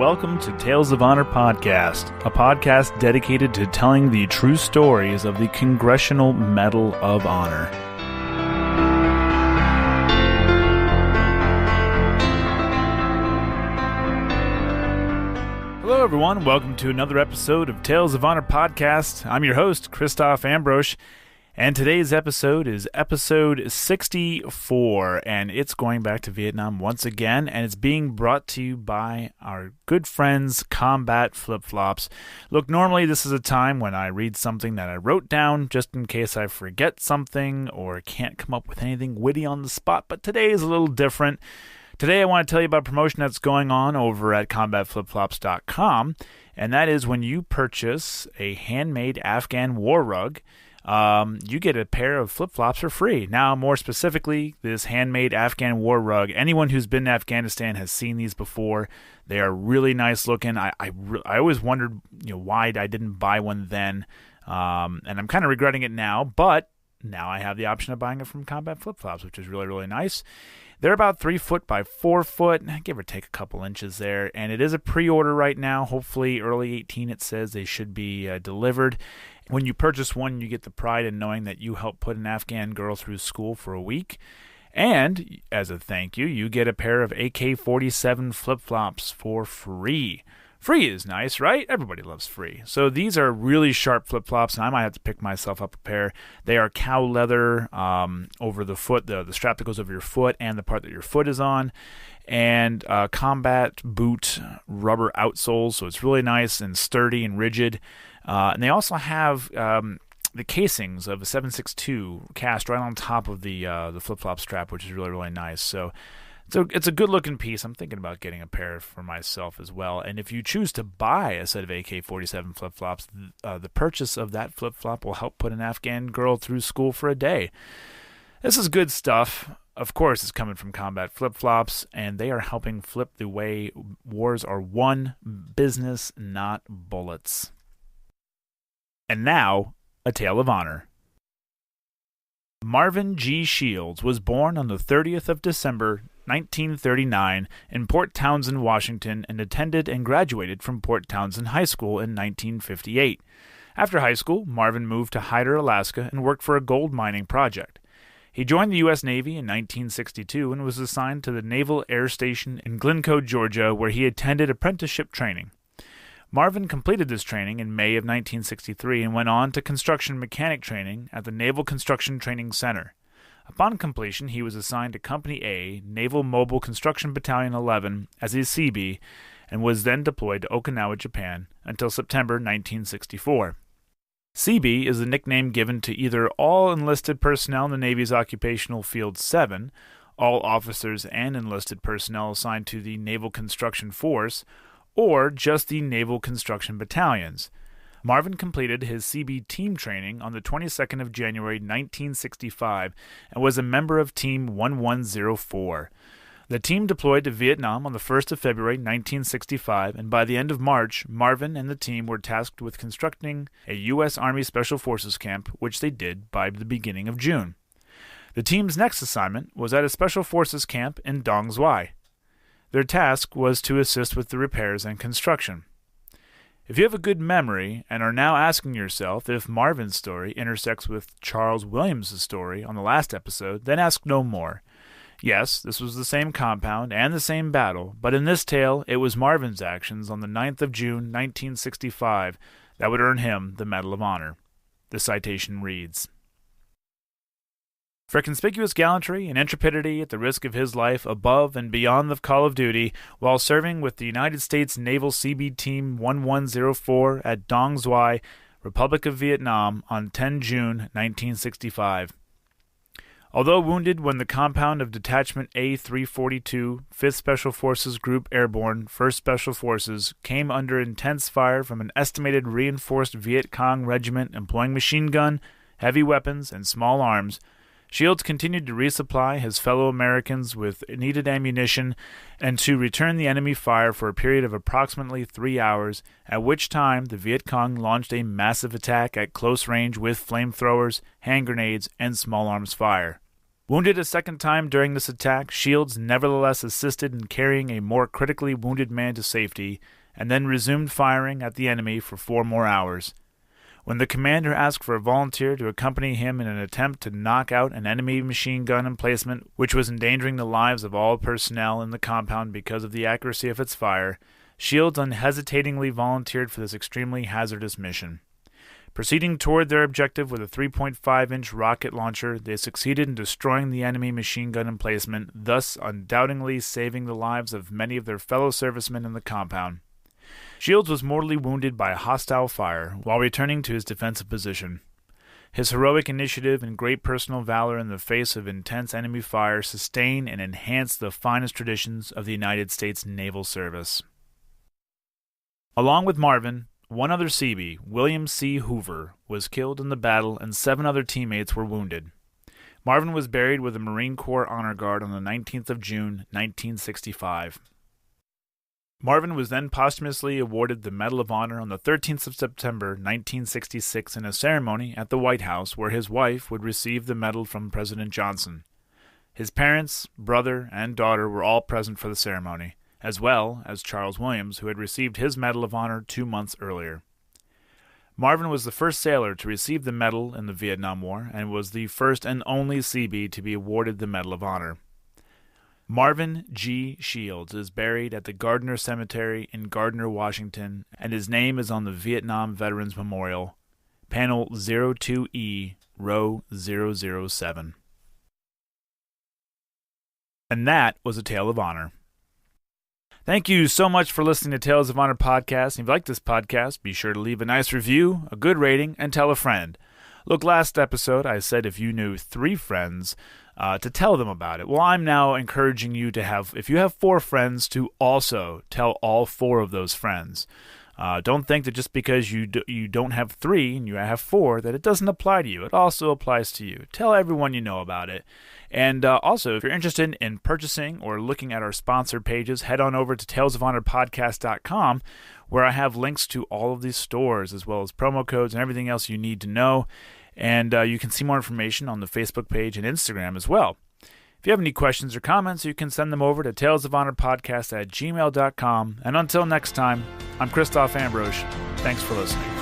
welcome to Tales of Honor Podcast, a podcast dedicated to telling the true stories of the Congressional Medal of Honor. Hello everyone, welcome to another episode of Tales of Honor Podcast. I'm your host, Christoph Ambrosch, and today's episode is episode 64, and it's going back to Vietnam once again, and it's being brought to you by our good friends, Combat Flip-Flops. Look, normally this is a time when I read something that I wrote down just in case I forget something or can't come up with anything witty on the spot, but today is a little different. Today I want to tell you about a promotion that's going on over at combatflipflops.com, and that is when you purchase a handmade Afghan war rug, you get a pair of flip-flops for free. Now, more specifically, this handmade Afghan war rug, anyone who's been to Afghanistan has seen these before. They are really nice looking. I always wondered why I didn't buy one then, and I'm kind of regretting it now, but now I have the option of buying it from Combat Flip-Flops, which is really, really nice. They're about 3 foot by 4 foot, give or take a couple inches there, and it is a pre-order right now. Hopefully early 18 it says they should be delivered. When you purchase one, you get the pride in knowing that you helped put an Afghan girl through school for a week. And as a thank you, you get a pair of AK-47 flip-flops for free. Free is nice, right? Everybody loves free. So these are really sharp flip-flops, and I might have to pick myself up a pair. They are cow leather over the foot, the strap that goes over your foot and the part that your foot is on, and combat boot rubber outsoles, so it's really nice and sturdy and rigid. And they also have the casings of a 7.62 cast right on top of the flip-flop strap, which is really, really nice. So it's a good-looking piece. I'm thinking about getting a pair for myself as well. And if you choose to buy a set of AK-47 flip-flops, the purchase of that flip-flop will help put an Afghan girl through school for a day. This is good stuff. Of course, it's coming from Combat Flip-Flops, and they are helping flip the way wars are won. Business, not bullets. And now, a tale of honor. Marvin G Shields was born on the 30th of December, 1939, in Port Townsend, Washington, and attended and graduated from Port Townsend High School in 1958. After high school, Marvin moved to Hyder, Alaska, and worked for a gold mining project. He joined the U.S. Navy in 1962 and was assigned to the Naval Air Station in Glencoe, Georgia, where he attended apprenticeship training. Marvin completed this training in May of 1963 and went on to construction mechanic training at the Naval Construction Training Center. Upon completion, he was assigned to Company A, Naval Mobile Construction Battalion 11, as a CB, and was then deployed to Okinawa, Japan, until September 1964. CB is the nickname given to either all enlisted personnel in the Navy's Occupational Field 7, all officers and enlisted personnel assigned to the Naval Construction Force, or just the Naval Construction Battalions. Marvin completed his CB team training on the 22nd of January 1965 and was a member of Team 1104. The team deployed to Vietnam on the 1st of February 1965, and by the end of March, Marvin and the team were tasked with constructing a U.S. Army Special Forces camp, which they did by the beginning of June. The team's next assignment was at a Special Forces camp in Dong Xuai. Their task was to assist with the repairs and construction. If you have a good memory and are now asking yourself if Marvin's story intersects with Charles Williams' story on the last episode, then ask no more. Yes, this was the same compound and the same battle, but in this tale, it was Marvin's actions on the 9th of June, 1965, that would earn him the Medal of Honor. The citation reads, "For conspicuous gallantry and intrepidity at the risk of his life above and beyond the call of duty, while serving with the United States Naval CB Team 1104 at Dong Xuai, Republic of Vietnam, on 10 June 1965. Although wounded when the compound of Detachment A342, 5th Special Forces Group Airborne, 1st Special Forces, came under intense fire from an estimated reinforced Viet Cong regiment employing machine gun, heavy weapons, and small arms, Shields continued to resupply his fellow Americans with needed ammunition and to return the enemy fire for a period of approximately 3 hours, at which time the Viet Cong launched a massive attack at close range with flamethrowers, hand grenades, and small arms fire. Wounded a second time during this attack, Shields nevertheless assisted in carrying a more critically wounded man to safety, and then resumed firing at the enemy for 4 more hours. When the commander asked for a volunteer to accompany him in an attempt to knock out an enemy machine gun emplacement, which was endangering the lives of all personnel in the compound because of the accuracy of its fire, Shields unhesitatingly volunteered for this extremely hazardous mission. Proceeding toward their objective with a 3.5-inch rocket launcher, they succeeded in destroying the enemy machine gun emplacement, thus undoubtedly saving the lives of many of their fellow servicemen in the compound. Shields was mortally wounded by a hostile fire while returning to his defensive position. His heroic initiative and great personal valor in the face of intense enemy fire sustain and enhance the finest traditions of the United States Naval Service. Along with Marvin, one other Seabee, William C. Hoover, was killed in the battle and 7 other teammates were wounded. Marvin was buried with the Marine Corps Honor Guard on the 19th of June, 1965. Marvin was then posthumously awarded the Medal of Honor on the 13th of September, 1966 in a ceremony at the White House where his wife would receive the medal from President Johnson. His parents, brother, and daughter were all present for the ceremony, as well as Charles Williams, who had received his Medal of Honor 2 months earlier. Marvin was the first sailor to receive the medal in the Vietnam War and was the first and only Seabee to be awarded the Medal of Honor. Marvin G. Shields is buried at the Gardner Cemetery in Gardner, Washington, and his name is on the Vietnam Veterans Memorial, Panel 02E, Row 007. And that was a Tale of Honor. Thank you so much for listening to Tales of Honor podcast. If you like this podcast, be sure to leave a nice review, a good rating, and tell a friend. Look, last episode I said if you knew 3 friends, to tell them about it. Well, I'm now encouraging you to have, if you have 4 friends, to also tell all 4 of those friends. Don't think that just because you don't have 3 and you have 4 that it doesn't apply to you. It also applies to you. Tell everyone you know about it. And also, if you're interested in purchasing or looking at our sponsored pages, head on over to talesofhonorpodcast.com, where I have links to all of these stores, as well as promo codes and everything else you need to know. And you can see more information on the Facebook page and Instagram as well. If you have any questions or comments, you can send them over to talesofhonorpodcast@gmail.com. And until next time, I'm Christoph Ambrose. Thanks for listening.